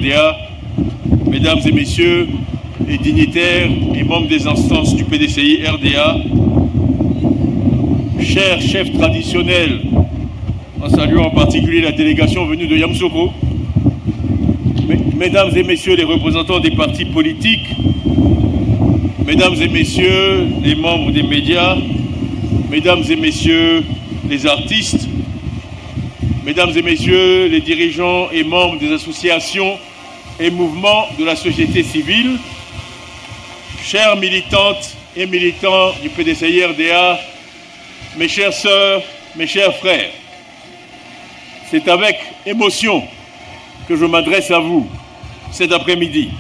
RDA, mesdames et messieurs les dignitaires et membres des instances du PDCI RDA, chers chefs traditionnels, en saluant en particulier la délégation venue de Yamoussoukro, mesdames et messieurs les représentants des partis politiques, mesdames et messieurs les membres des médias, mesdames et messieurs les artistes, mesdames et messieurs les dirigeants et membres des associations et mouvements de la société civile, chères militantes et militants du PDCI RDA, mes chères sœurs, mes chers frères, c'est avec émotion que je m'adresse à vous cet après-midi.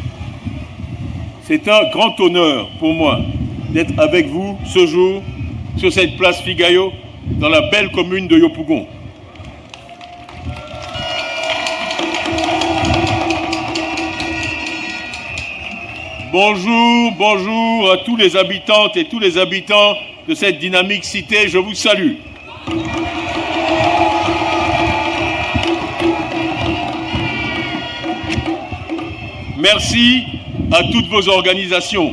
C'est un grand honneur pour moi d'être avec vous ce jour sur cette place Figayo dans la belle commune de Yopougon. Bonjour, bonjour à tous les habitantes et tous les habitants de cette dynamique cité, je vous salue. Merci à toutes vos organisations.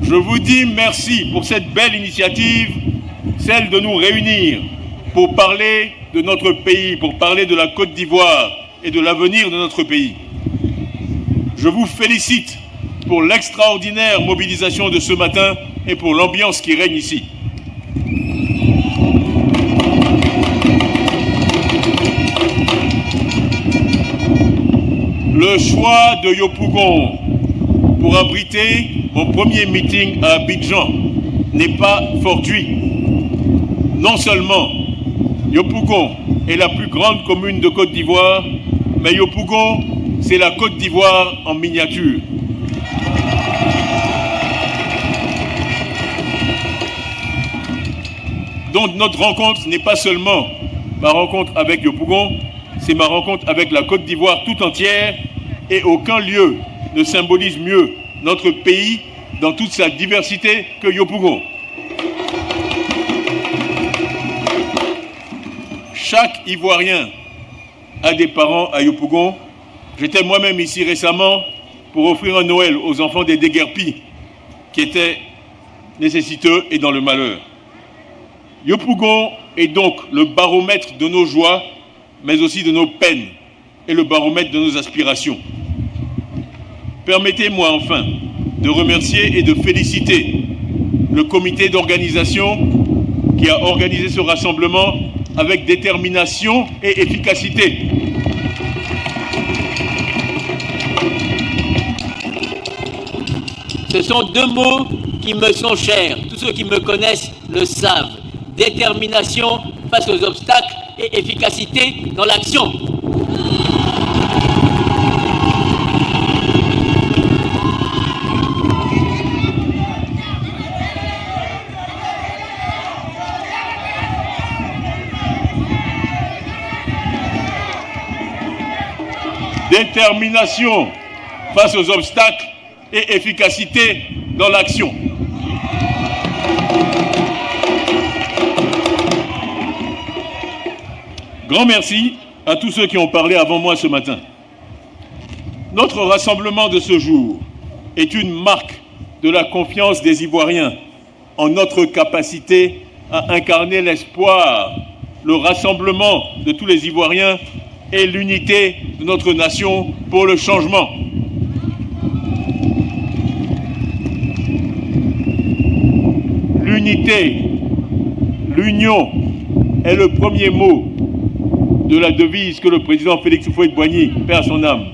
Je vous dis merci pour cette belle initiative, celle de nous réunir pour parler de notre pays, pour parler de la Côte d'Ivoire et de l'avenir de notre pays. Je vous félicite pour l'extraordinaire mobilisation de ce matin et pour l'ambiance qui règne ici. Le choix de Yopougon pour abriter mon premier meeting à Abidjan n'est pas fortuit. Non seulement Yopougon est la plus grande commune de Côte d'Ivoire, mais Yopougon, c'est la Côte d'Ivoire en miniature. Donc notre rencontre n'est pas seulement ma rencontre avec Yopougon, c'est ma rencontre avec la Côte d'Ivoire tout entière, et aucun lieu ne symbolise mieux notre pays dans toute sa diversité que Yopougon. Chaque Ivoirien a des parents à Yopougon. J'étais moi-même ici récemment pour offrir un Noël aux enfants des déguerpis qui étaient nécessiteux et dans le malheur. Yopougon est donc le baromètre de nos joies, mais aussi de nos peines, et le baromètre de nos aspirations. Permettez-moi enfin de remercier et de féliciter le comité d'organisation qui a organisé ce rassemblement avec détermination et efficacité. Ce sont deux mots qui me sont chers. Tous ceux qui me connaissent le savent. Détermination face aux obstacles et efficacité dans l'action. Détermination face aux obstacles et efficacité dans l'action. Grand merci à tous ceux qui ont parlé avant moi ce matin. Notre rassemblement de ce jour est une marque de la confiance des Ivoiriens en notre capacité à incarner l'espoir, le rassemblement de tous les Ivoiriens et l'unité de notre nation pour le changement. L'unité, l'union est le premier mot de la devise que le président Félix Houphouët-Boigny, paix à son âme,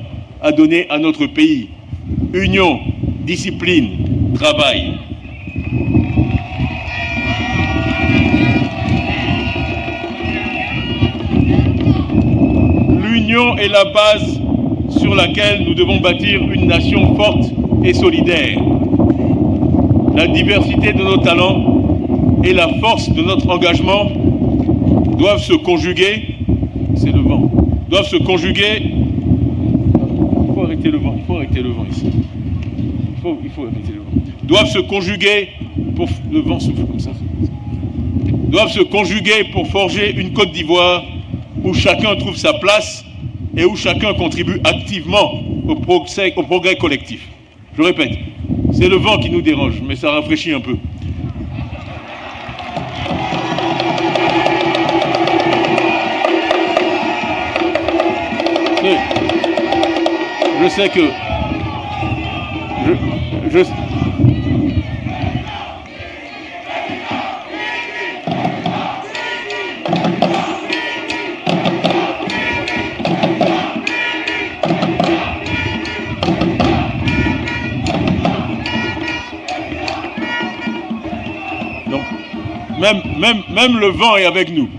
a donnée à notre pays. Union, discipline, travail. L'union est la base sur laquelle nous devons bâtir une nation forte et solidaire. La diversité de nos talents et la force de notre engagement doivent se conjuguer. C'est le vent. Doivent se conjuguer. Il faut arrêter le vent. Il faut arrêter le vent ici. Il faut arrêter le vent. Doivent se conjuguer pour le vent souffle comme ça. Doivent se conjuguer pour forger une Côte d'Ivoire où chacun trouve sa place et où chacun contribue activement au progrès collectif. Je répète, c'est le vent qui nous dérange, mais ça rafraîchit un peu. Je sais que... Donc, même le vent est avec nous.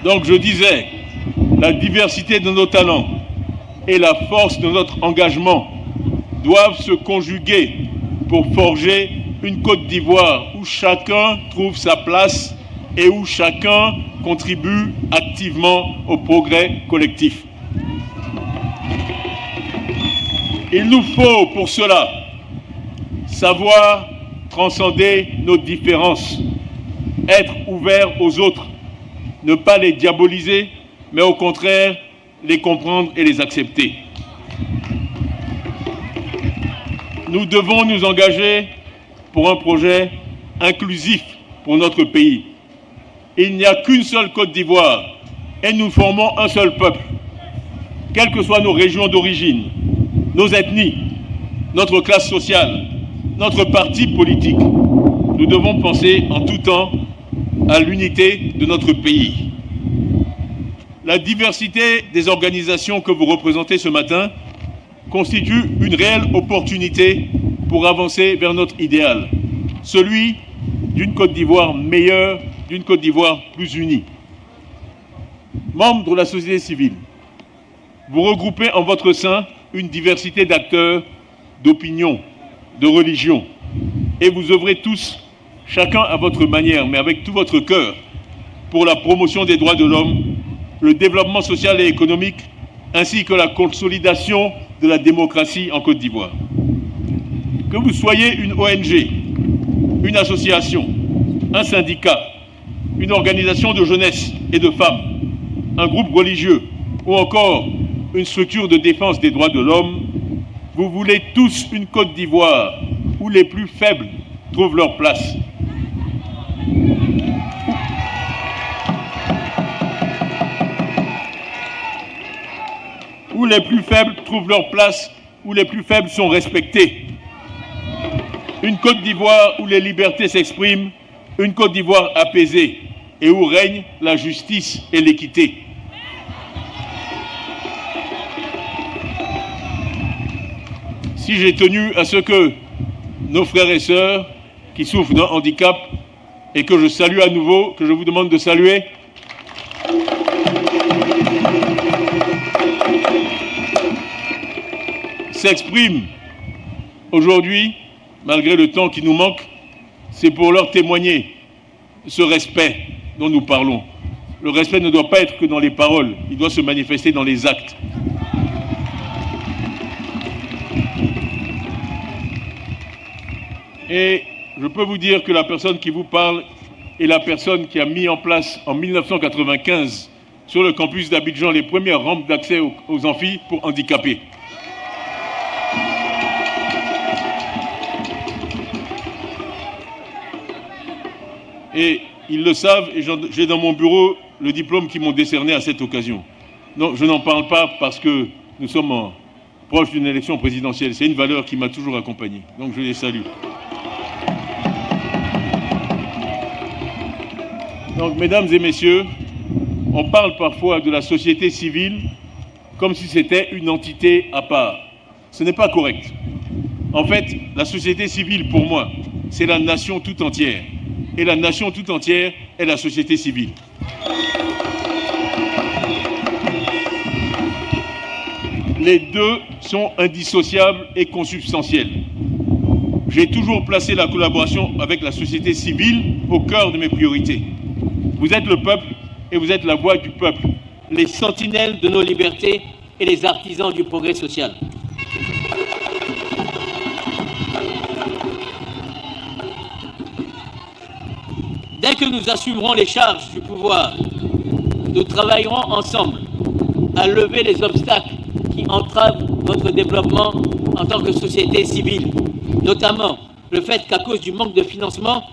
Donc je disais, la diversité de nos talents et la force de notre engagement doivent se conjuguer pour forger une Côte d'Ivoire où chacun trouve sa place et où chacun contribue activement au progrès collectif. Il nous faut pour cela savoir transcender nos différences, être ouverts aux autres, ne pas les diaboliser, mais au contraire, les comprendre et les accepter. Nous devons nous engager pour un projet inclusif pour notre pays. Il n'y a qu'une seule Côte d'Ivoire et nous formons un seul peuple. Quelles que soient nos régions d'origine, nos ethnies, notre classe sociale, notre parti politique, nous devons penser en tout temps à l'unité de notre pays. La diversité des organisations que vous représentez ce matin constitue une réelle opportunité pour avancer vers notre idéal, celui d'une Côte d'Ivoire meilleure, d'une Côte d'Ivoire plus unie. Membres de la société civile, vous regroupez en votre sein une diversité d'acteurs, d'opinions, de religions, et vous œuvrez tous, chacun à votre manière, mais avec tout votre cœur, pour la promotion des droits de l'homme, le développement social et économique, ainsi que la consolidation de la démocratie en Côte d'Ivoire. Que vous soyez une ONG, une association, un syndicat, une organisation de jeunesse et de femmes, un groupe religieux ou encore une structure de défense des droits de l'homme, vous voulez tous une Côte d'Ivoire où les plus faibles trouvent leur place. Où les plus faibles trouvent leur place, où les plus faibles sont respectés. Une Côte d'Ivoire où les libertés s'expriment, une Côte d'Ivoire apaisée et où règne la justice et l'équité. Si j'ai tenu à ce que nos frères et sœurs qui souffrent d'un handicap et que je salue à nouveau, que je vous demande de saluer, s'expriment aujourd'hui, malgré le temps qui nous manque, c'est pour leur témoigner ce respect dont nous parlons. Le respect ne doit pas être que dans les paroles, il doit se manifester dans les actes. Et je peux vous dire que la personne qui vous parle est la personne qui a mis en place en 1995 sur le campus d'Abidjan les premières rampes d'accès aux amphis pour handicapés. Et ils le savent, et j'ai dans mon bureau le diplôme qu'ils m'ont décerné à cette occasion. Non, je n'en parle pas parce que nous sommes proches d'une élection présidentielle. C'est une valeur qui m'a toujours accompagné. Donc je les salue. Donc, mesdames et messieurs, on parle parfois de la société civile comme si c'était une entité à part. Ce n'est pas correct. En fait, la société civile, pour moi, c'est la nation tout entière. Et la nation tout entière est la société civile. Les deux sont indissociables et consubstantiels. J'ai toujours placé la collaboration avec la société civile au cœur de mes priorités. Vous êtes le peuple et vous êtes la voix du peuple. Les sentinelles de nos libertés et les artisans du progrès social. Dès que nous assumerons les charges du pouvoir, nous travaillerons ensemble à lever les obstacles qui entravent notre développement en tant que société civile, notamment le fait qu'à cause du manque de financement,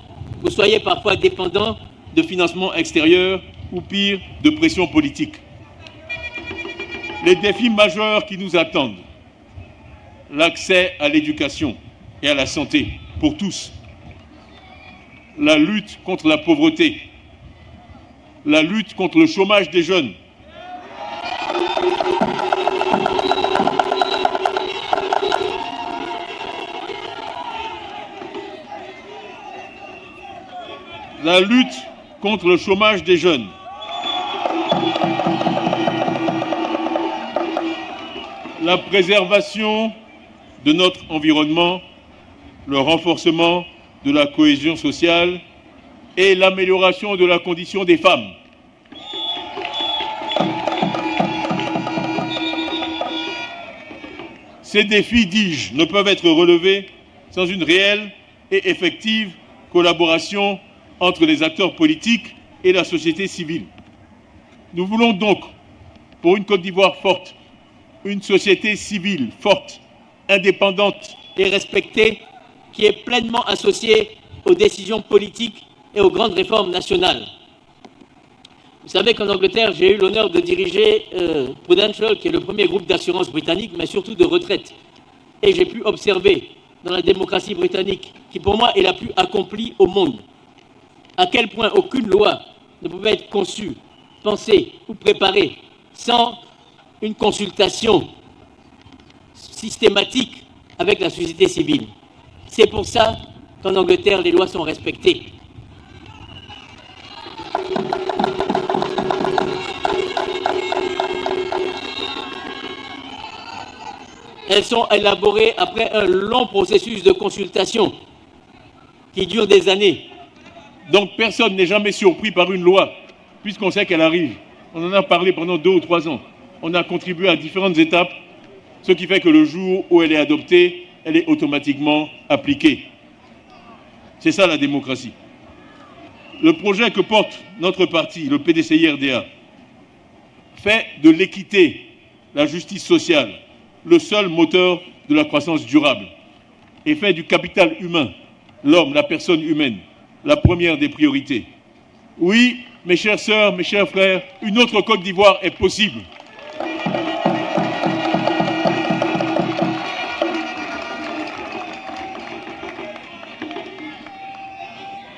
vous soyez parfois dépendants de financement extérieur ou pire, de pression politique. Les défis majeurs qui nous attendent, l'accès à l'éducation et à la santé pour tous, la lutte contre la pauvreté, la lutte contre le chômage des jeunes, la lutte contre le chômage des jeunes, la préservation de notre environnement, le renforcement de la cohésion sociale et l'amélioration de la condition des femmes. Ces défis, dis-je, ne peuvent être relevés sans une réelle et effective collaboration entre les acteurs politiques et la société civile. Nous voulons donc, pour une Côte d'Ivoire forte, une société civile forte, indépendante et respectée, qui est pleinement associée aux décisions politiques et aux grandes réformes nationales. Vous savez qu'en Angleterre, j'ai eu l'honneur de diriger Prudential, qui est le premier groupe d'assurance britannique, mais surtout de retraite. Et j'ai pu observer dans la démocratie britannique, qui pour moi est la plus accomplie au monde, à quel point aucune loi ne pouvait être conçue, pensée ou préparée sans une consultation systématique avec la société civile. C'est pour ça qu'en Angleterre, les lois sont respectées. Elles sont élaborées après un long processus de consultation qui dure des années. Donc personne n'est jamais surpris par une loi, puisqu'on sait qu'elle arrive. On en a parlé pendant 2 ou 3 ans. On a contribué à différentes étapes, ce qui fait que le jour où elle est adoptée, elle est automatiquement appliquée. C'est ça la démocratie. Le projet que porte notre parti, le PDCI-RDA, fait de l'équité, la justice sociale, le seul moteur de la croissance durable, et fait du capital humain, l'homme, la personne humaine, la première des priorités. Oui, mes chères sœurs, mes chers frères, une autre Côte d'Ivoire est possible.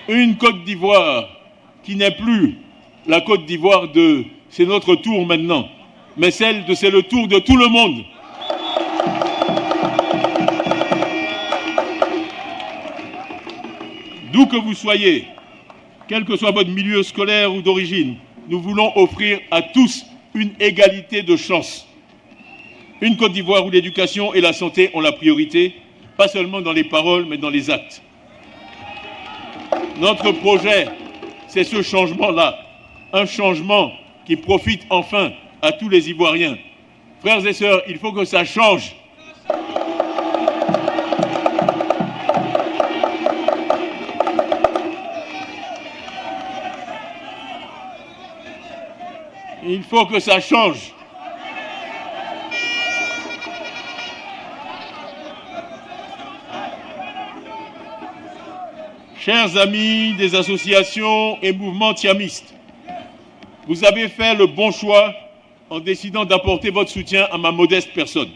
Une Côte d'Ivoire qui n'est plus la Côte d'Ivoire de « c'est notre tour maintenant », mais celle de « c'est le tour de tout le monde ». D'où que vous soyez, quel que soit votre milieu scolaire ou d'origine, nous voulons offrir à tous une égalité de chance. Une Côte d'Ivoire où l'éducation et la santé ont la priorité, pas seulement dans les paroles, mais dans les actes. Notre projet, c'est ce changement-là, un changement qui profite enfin à tous les Ivoiriens. Frères et sœurs, il faut que ça change. Il faut que ça change. Chers amis des associations et mouvements tiamistes, vous avez fait le bon choix en décidant d'apporter votre soutien à ma modeste personne.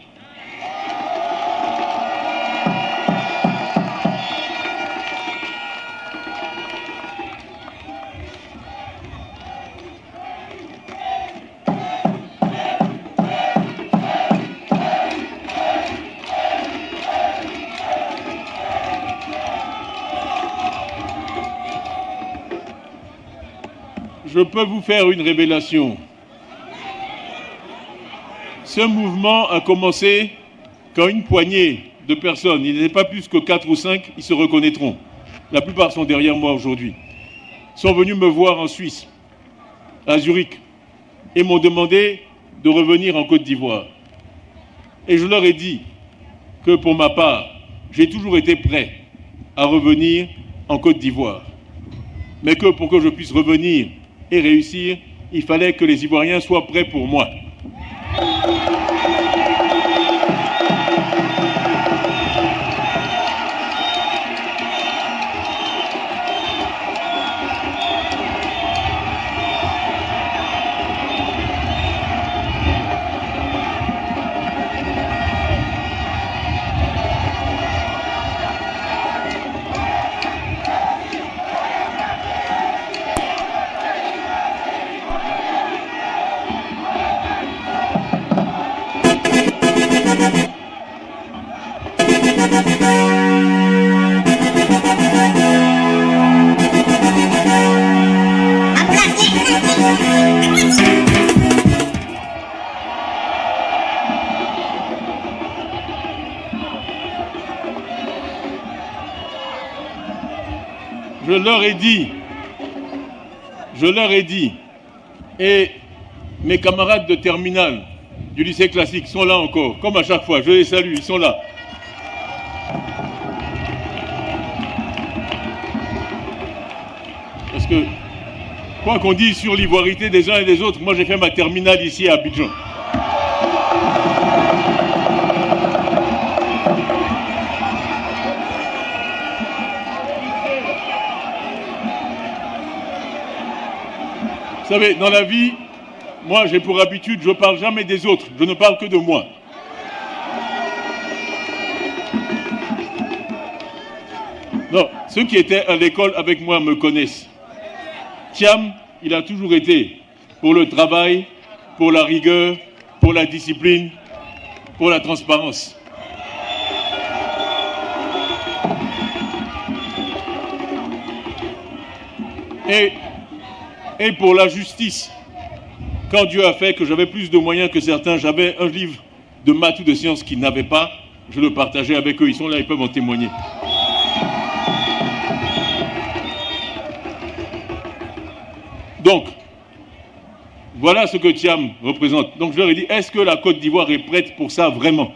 Je peux vous faire une révélation. Ce mouvement a commencé quand une poignée de personnes, il n'est pas plus que 4 ou 5, ils se reconnaîtront. La plupart sont derrière moi aujourd'hui. Sont venus me voir en Suisse, à Zurich, et m'ont demandé de revenir en Côte d'Ivoire. Et je leur ai dit que pour ma part, j'ai toujours été prêt à revenir en Côte d'Ivoire. mais que pour que je puisse revenir et réussir, il fallait que les Ivoiriens soient prêts pour moi. Je leur ai dit, et mes camarades de terminale du lycée classique sont là encore, comme à chaque fois, je les salue, ils sont là. Parce que, quoi qu'on dise sur l'ivoirité des uns et des autres, moi j'ai fait ma terminale ici à Abidjan. Vous savez, dans la vie, moi j'ai pour habitude, je ne parle jamais des autres, je ne parle que de moi. Non, ceux qui étaient à l'école avec moi me connaissent. Thiam, il a toujours été pour le travail, pour la rigueur, pour la discipline, pour la transparence. Et pour la justice. Quand Dieu a fait que j'avais plus de moyens que certains, j'avais un livre de maths ou de sciences qu'ils n'avaient pas, je le partageais avec eux, ils sont là, ils peuvent en témoigner. Donc, voilà ce que Thiam représente. Donc je leur ai dit, est-ce que la Côte d'Ivoire est prête pour ça vraiment ?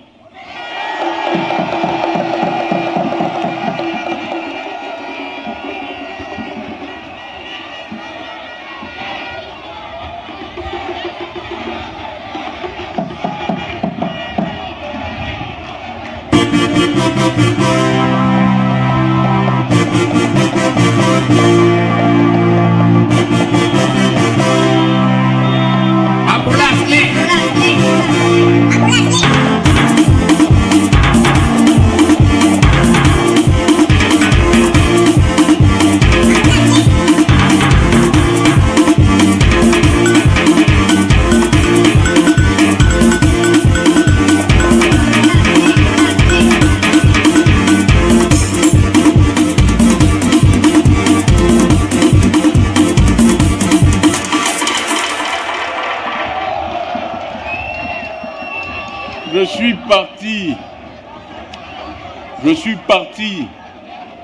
Je suis parti,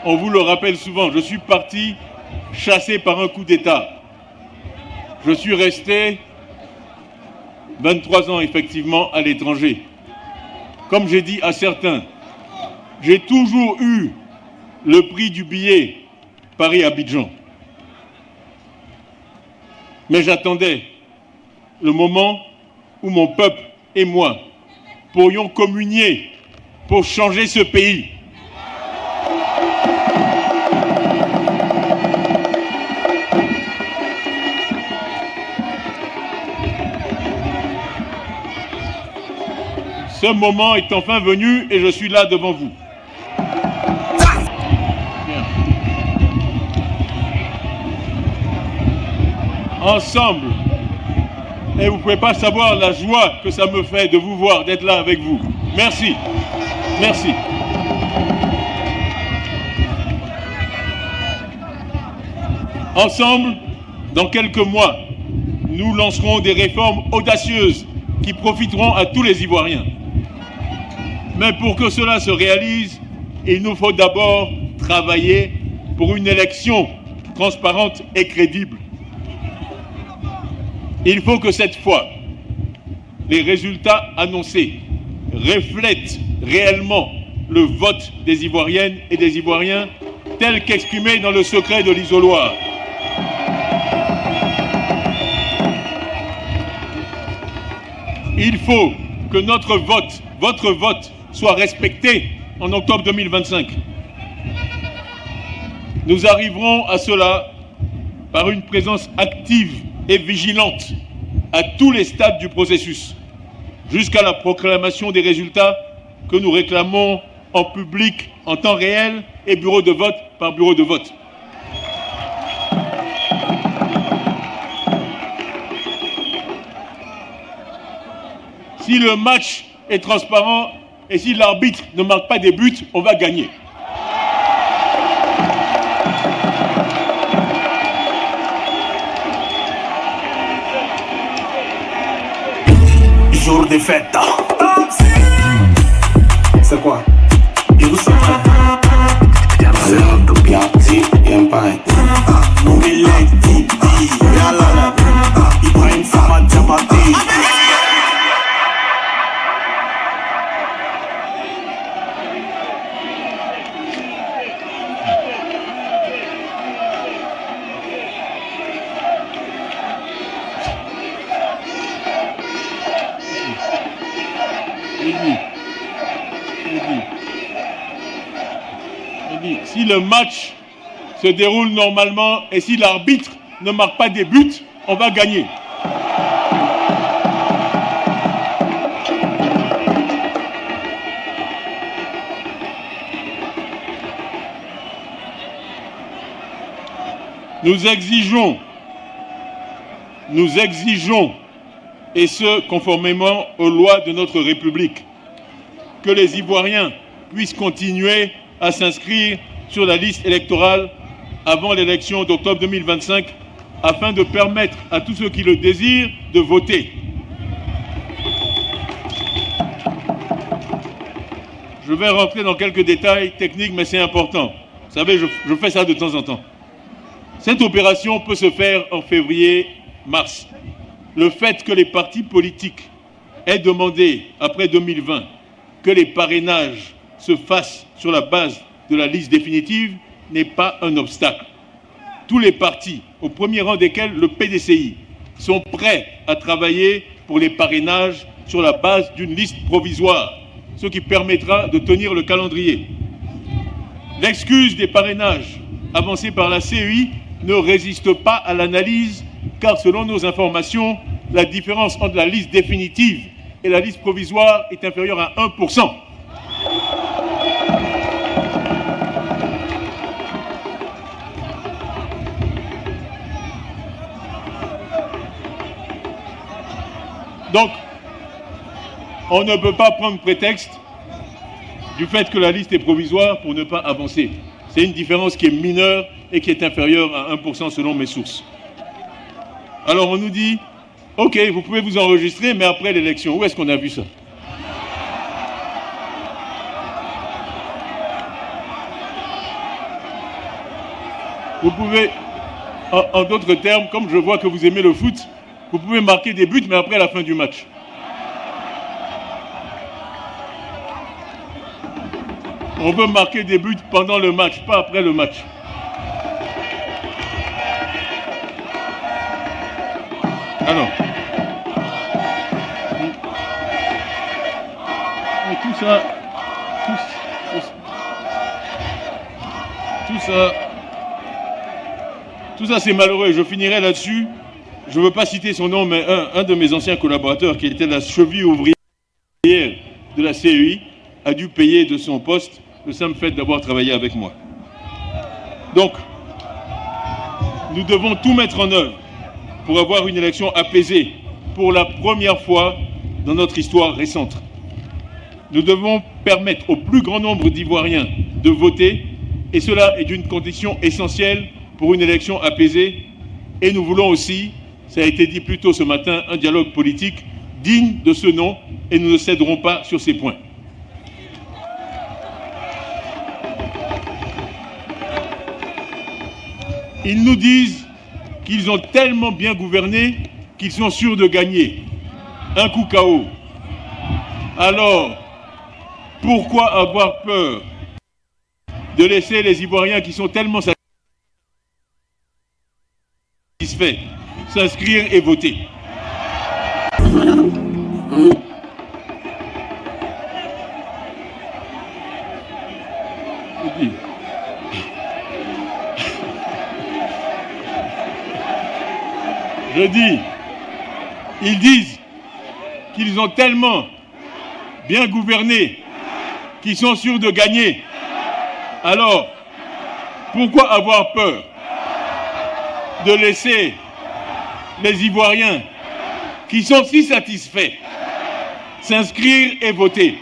on vous le rappelle souvent, je suis parti chassé par un coup d'État. Je suis resté 23 ans effectivement à l'étranger. Comme j'ai dit à certains, j'ai toujours eu le prix du billet Paris-Abidjan. Mais j'attendais le moment où mon peuple et moi pourrions communier pour changer ce pays. Ce moment est enfin venu et je suis là devant vous. Bien. Ensemble, et vous ne pouvez pas savoir la joie que ça me fait de vous voir, d'être là avec vous. Merci. Merci. Ensemble, dans quelques mois, nous lancerons des réformes audacieuses qui profiteront à tous les Ivoiriens. Mais pour que cela se réalise, il nous faut d'abord travailler pour une élection transparente et crédible. Il faut que cette fois, les résultats annoncés reflètent réellement le vote des Ivoiriennes et des Ivoiriens tel qu'exprimé dans le secret de l'isoloir. Il faut que notre vote, votre vote, soit respecté en octobre 2025. Nous arriverons à cela par une présence active et vigilante à tous les stades du processus, jusqu'à la proclamation des résultats que nous réclamons en public, en temps réel et bureau de vote par bureau de vote. Si le match est transparent et si l'arbitre ne marque pas des buts, on va gagner. Jour de fête. C'est quoi? You something. I love the piatti and pint. No me like TT. Yalala. Ibrahim Samad Jabati. Si le match se déroule normalement et si l'arbitre ne marque pas des buts, on va gagner. Nous exigeons, et ce conformément aux lois de notre République, que les Ivoiriens puissent continuer à s'inscrire sur la liste électorale avant l'élection d'octobre 2025 afin de permettre à tous ceux qui le désirent de voter. Je vais rentrer dans quelques détails techniques, mais c'est important. Vous savez, je fais ça de temps en temps. Cette opération peut se faire en février-mars. Le fait que les partis politiques aient demandé, après 2020, que les parrainages se fassent sur la base de la liste définitive n'est pas un obstacle. Tous les partis, au premier rang desquels le PDCI, sont prêts à travailler pour les parrainages sur la base d'une liste provisoire, ce qui permettra de tenir le calendrier. L'excuse des parrainages avancée par la CEI ne résiste pas à l'analyse, car selon nos informations, la différence entre la liste définitive et la liste provisoire est inférieure à 1%. Donc, on ne peut pas prendre prétexte du fait que la liste est provisoire pour ne pas avancer. C'est une différence qui est mineure et qui est inférieure à 1% selon mes sources. Alors on nous dit, ok, vous pouvez vous enregistrer, mais après l'élection. Où est-ce qu'on a vu ça? Vous pouvez, en d'autres termes, comme je vois que vous aimez le foot, vous pouvez marquer des buts, mais après la fin du match. On peut marquer des buts pendant le match, pas après le match. Alors, tout ça c'est malheureux. Je finirai là-dessus. Je ne veux pas citer son nom, mais un de mes anciens collaborateurs, qui était la cheville ouvrière de la CEI, a dû payer de son poste le simple fait d'avoir travaillé avec moi. Donc, nous devons tout mettre en œuvre pour avoir une élection apaisée pour la première fois dans notre histoire récente. Nous devons permettre au plus grand nombre d'Ivoiriens de voter, et cela est une condition essentielle pour une élection apaisée. Et nous voulons aussi, ça a été dit plus tôt ce matin, un dialogue politique digne de ce nom, et nous ne céderons pas sur ces points. Ils nous disent qu'ils ont tellement bien gouverné qu'ils sont sûrs de gagner. Un coup KO. Alors, pourquoi avoir peur de laisser les Ivoiriens qui sont tellement satisfaits s'inscrire et voter? Je dis, ils disent qu'ils ont tellement bien gouverné qu'ils sont sûrs de gagner. Alors, pourquoi avoir peur de laisser les Ivoiriens qui sont si satisfaits s'inscrire et voter?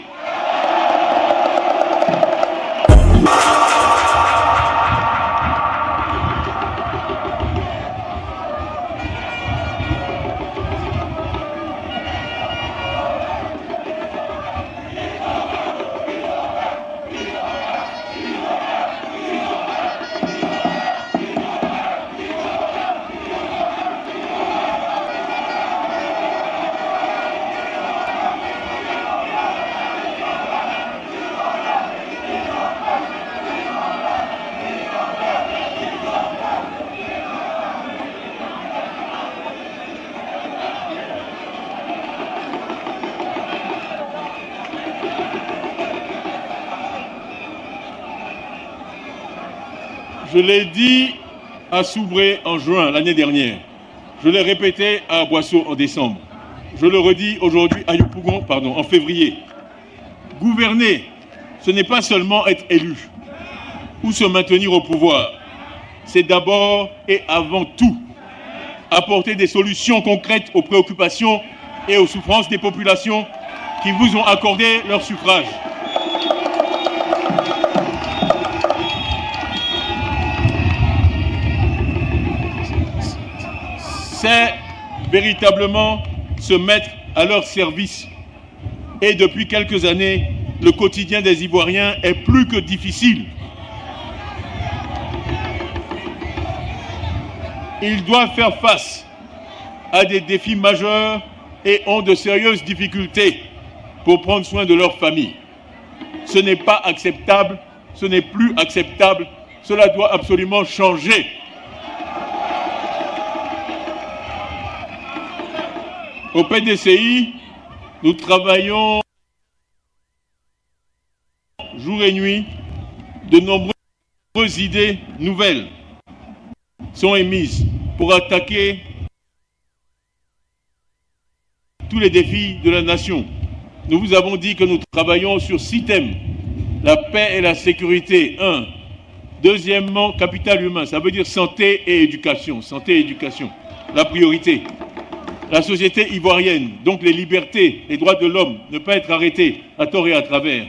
Je l'ai dit à Soubré en juin l'année dernière. Je l'ai répété à Boisseau en décembre. Je le redis aujourd'hui à Yopougon, en février. Gouverner, ce n'est pas seulement être élu ou se maintenir au pouvoir. C'est d'abord et avant tout apporter des solutions concrètes aux préoccupations et aux souffrances des populations qui vous ont accordé leur suffrage. C'est véritablement se mettre à leur service. Et depuis quelques années, le quotidien des Ivoiriens est plus que difficile. Ils doivent faire face à des défis majeurs et ont de sérieuses difficultés pour prendre soin de leur famille. Ce n'est pas acceptable, ce n'est plus acceptable, cela doit absolument changer. Au PDCI, nous travaillons jour et nuit. De nombreuses idées nouvelles sont émises pour attaquer tous les défis de la nation. Nous vous avons dit que nous travaillons sur 6 thèmes. La paix et la sécurité, 1. Deuxièmement, capital humain, ça veut dire santé et éducation. Santé et éducation, la priorité. La société ivoirienne, donc les libertés, les droits de l'homme, ne pas être arrêté à tort et à travers,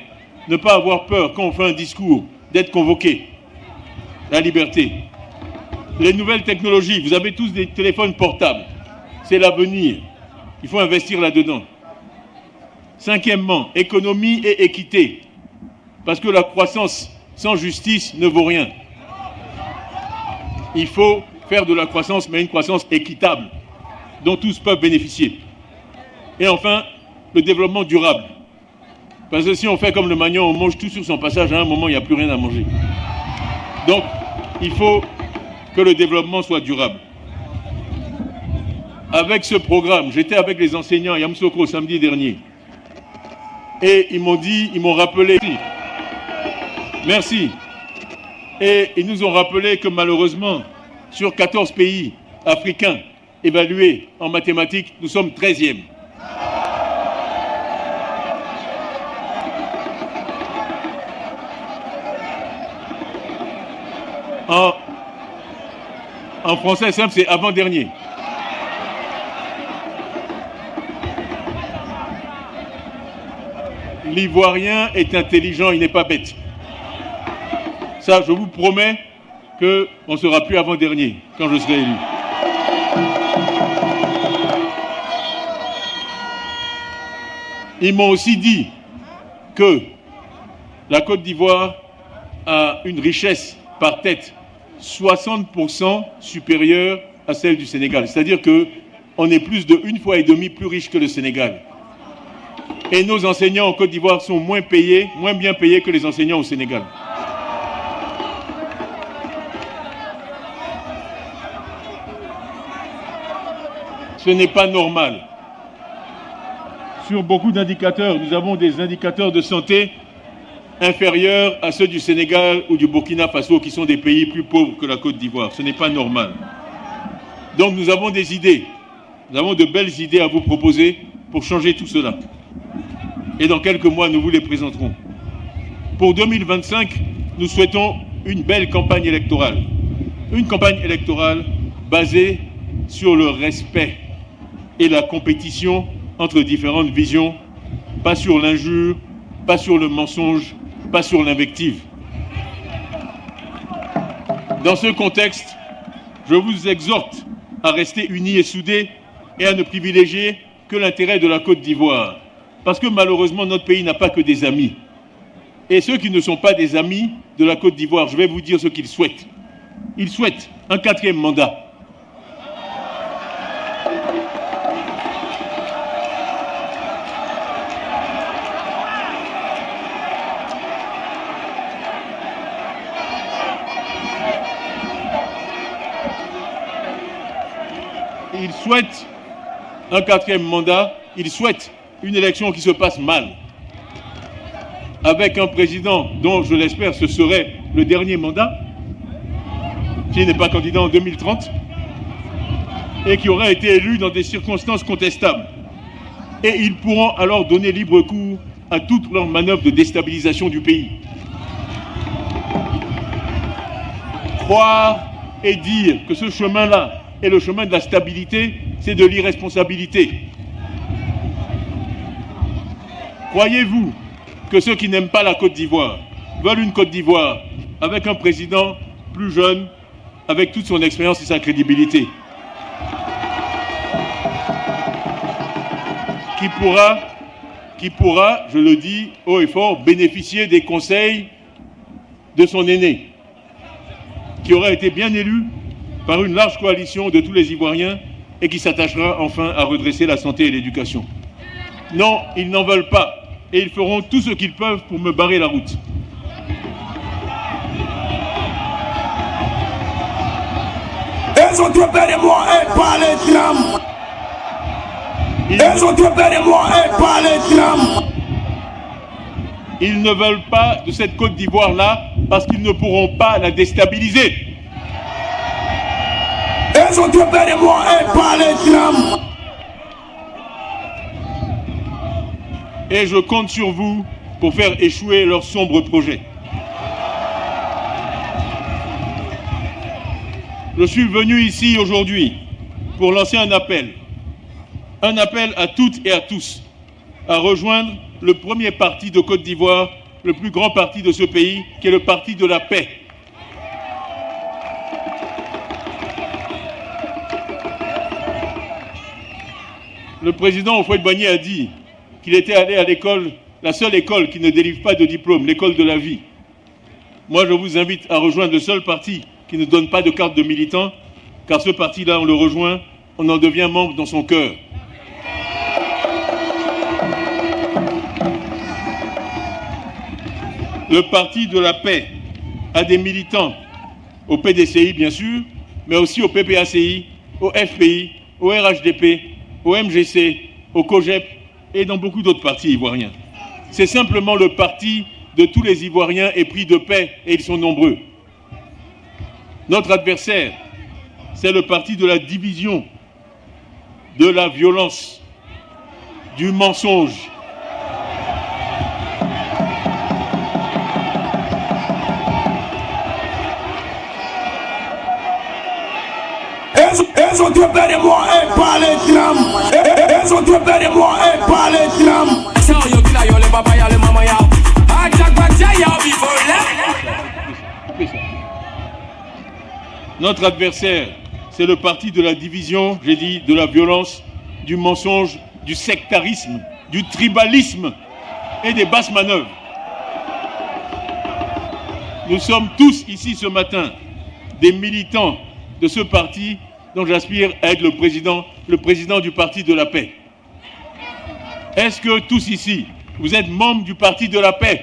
ne pas avoir peur quand on fait un discours, d'être convoqué. La liberté. Les nouvelles technologies, vous avez tous des téléphones portables, c'est l'avenir, il faut investir là-dedans. 5e, économie et équité, parce que la croissance sans justice ne vaut rien. Il faut faire de la croissance, mais une croissance équitable, dont tous peuvent bénéficier. Et enfin, le développement durable. Parce que si on fait comme le Magnon, on mange tout sur son passage, à un moment, il n'y a plus rien à manger. Donc, il faut que le développement soit durable. Avec ce programme, j'étais avec les enseignants à Yamoussoukro samedi dernier. Et ils m'ont rappelé, merci. Et ils nous ont rappelé que malheureusement, sur 14 pays africains, évalués en mathématiques, nous sommes 13e. En français simple, c'est avant-dernier. L'Ivoirien est intelligent, il n'est pas bête. Ça, je vous promets qu'on ne sera plus avant-dernier quand je serai élu. Ils m'ont aussi dit que la Côte d'Ivoire a une richesse par tête 60% supérieure à celle du Sénégal. C'est-à-dire qu'on est plus de 1,5 fois plus riche que le Sénégal. Et nos enseignants en Côte d'Ivoire sont moins bien payés que les enseignants au Sénégal. Ce n'est pas normal. sur beaucoup d'indicateurs. Nous avons des indicateurs de santé inférieurs à ceux du Sénégal ou du Burkina Faso, qui sont des pays plus pauvres que la Côte d'Ivoire. Ce n'est pas normal. Donc nous avons des idées. Nous avons de belles idées à vous proposer pour changer tout cela. Et dans quelques mois, nous vous les présenterons. Pour 2025, nous souhaitons une belle campagne électorale. Une campagne électorale basée sur le respect et la compétition entre différentes visions, pas sur l'injure, pas sur le mensonge, pas sur l'invective. Dans ce contexte, je vous exhorte à rester unis et soudés et à ne privilégier que l'intérêt de la Côte d'Ivoire. Parce que malheureusement, notre pays n'a pas que des amis. Et ceux qui ne sont pas des amis de la Côte d'Ivoire, je vais vous dire ce qu'ils souhaitent. Ils souhaitent un 4e mandat. Ils souhaitent un 4e mandat, ils souhaitent une élection qui se passe mal, avec un président dont, je l'espère, ce serait le dernier mandat, qui n'est pas candidat en 2030, et qui aurait été élu dans des circonstances contestables. Et ils pourront alors donner libre cours à toutes leurs manœuvres de déstabilisation du pays. Croire et dire que ce chemin-là est le chemin de la stabilité, c'est de l'irresponsabilité. Croyez-vous que ceux qui n'aiment pas la Côte d'Ivoire veulent une Côte d'Ivoire avec un président plus jeune, avec toute son expérience et sa crédibilité, qui pourra, je le dis haut et fort, bénéficier des conseils de son aîné, qui aura été bien élu par une large coalition de tous les Ivoiriens et qui s'attachera enfin à redresser la santé et l'éducation. Non, ils n'en veulent pas et ils feront tout ce qu'ils peuvent pour me barrer la route. Ils ont trompé de moi et pas les drames. Ils ont trompé de moi et pas les drames. Ils ne veulent pas de cette Côte d'Ivoire-là parce qu'ils ne pourront pas la déstabiliser. Ils ont trompé de moi et pas les drames. Et je compte sur vous pour faire échouer leurs sombres projets. Je suis venu ici aujourd'hui pour lancer un appel à toutes et à tous, à rejoindre le premier parti de Côte d'Ivoire, le plus grand parti de ce pays, qui est le Parti de la Paix. Le président Houphouët-Boigny a dit qu'il était allé à l'école, la seule école qui ne délivre pas de diplôme, l'école de la vie. Moi, je vous invite à rejoindre le seul parti qui ne donne pas de carte de militant, car ce parti-là, on le rejoint, on en devient membre dans son cœur. Le Parti de la Paix a des militants au PDCI, bien sûr, mais aussi au PPACI, au FPI, au RHDP, au MGC, au COGEP et dans beaucoup d'autres partis ivoiriens. C'est simplement le parti de tous les Ivoiriens épris de paix, et ils sont nombreux. Notre adversaire, c'est le parti de la division, de la violence, du mensonge. Ils ont trompé de moi et pas les drames. Ils ont trompé de moi et pas les drames. Notre adversaire, c'est le parti de la division, j'ai dit, de la violence, du mensonge, du sectarisme, du tribalisme et des basses manœuvres. Nous sommes tous ici ce matin des militants de ce parti dont j'aspire à être le président du Parti de la Paix. Est-ce que tous ici, vous êtes membres du Parti de la Paix ?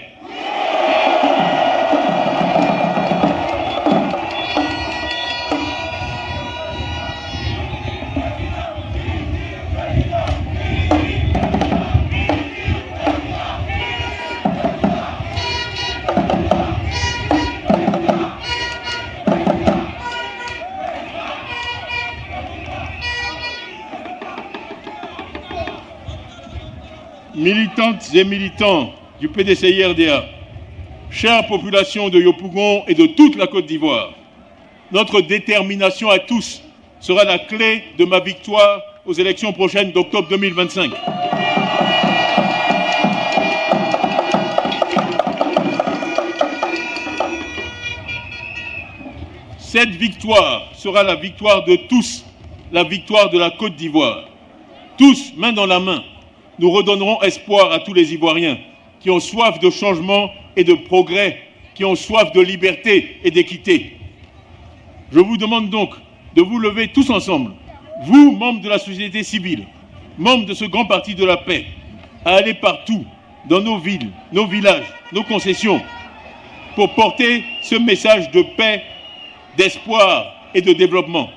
militantes et militants du PDCI-RDA, chère population de Yopougon et de toute la Côte d'Ivoire, notre détermination à tous sera la clé de ma victoire aux élections prochaines d'octobre 2025. Cette victoire sera la victoire de tous, la victoire de la Côte d'Ivoire. Tous, main dans la main, nous redonnerons espoir à tous les Ivoiriens qui ont soif de changement et de progrès, qui ont soif de liberté et d'équité. Je vous demande donc de vous lever tous ensemble, vous, membres de la société civile, membres de ce grand parti de la paix, à aller partout, dans nos villes, nos villages, nos concessions, pour porter ce message de paix, d'espoir et de développement.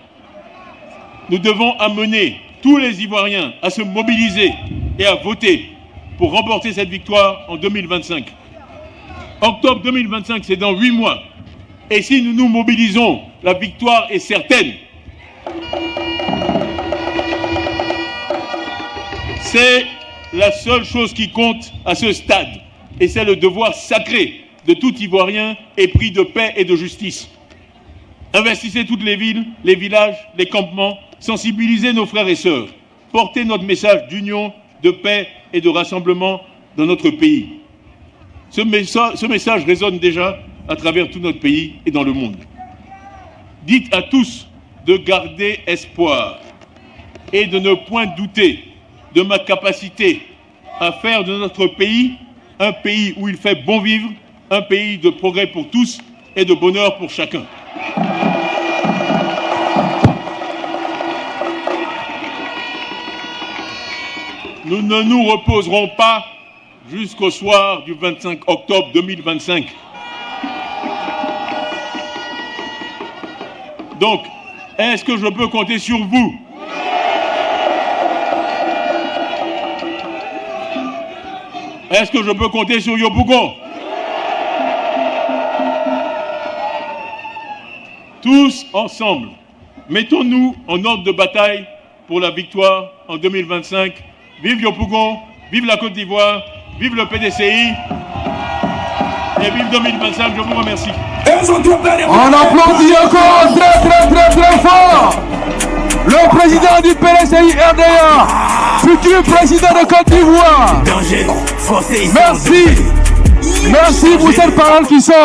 Nous devons amener tous les Ivoiriens à se mobiliser et à voter pour remporter cette victoire en 2025. Octobre 2025, c'est dans 8 mois. Et si nous nous mobilisons, la victoire est certaine. C'est la seule chose qui compte à ce stade. Et c'est le devoir sacré de tout Ivoirien épris de paix et de justice. Investissez toutes les villes, les villages, les campements, sensibilisez nos frères et sœurs, portez notre message d'union, de paix et de rassemblement dans notre pays. Ce message résonne déjà à travers tout notre pays et dans le monde. Dites à tous de garder espoir et de ne point douter de ma capacité à faire de notre pays un pays où il fait bon vivre, un pays de progrès pour tous et de bonheur pour chacun. Nous ne nous reposerons pas jusqu'au soir du 25 octobre 2025. Donc, est-ce que je peux compter sur vous? Est-ce que je peux compter sur Yopougon? Tous ensemble, mettons-nous en ordre de bataille pour la victoire en 2025. Vive Yopougon, vive la Côte d'Ivoire, vive le PDCI et vive 2025. Je vous remercie. On applaudit encore très fort le président du PDCI RDA, futur président de Côte d'Ivoire. Merci pour cette parole qui sort.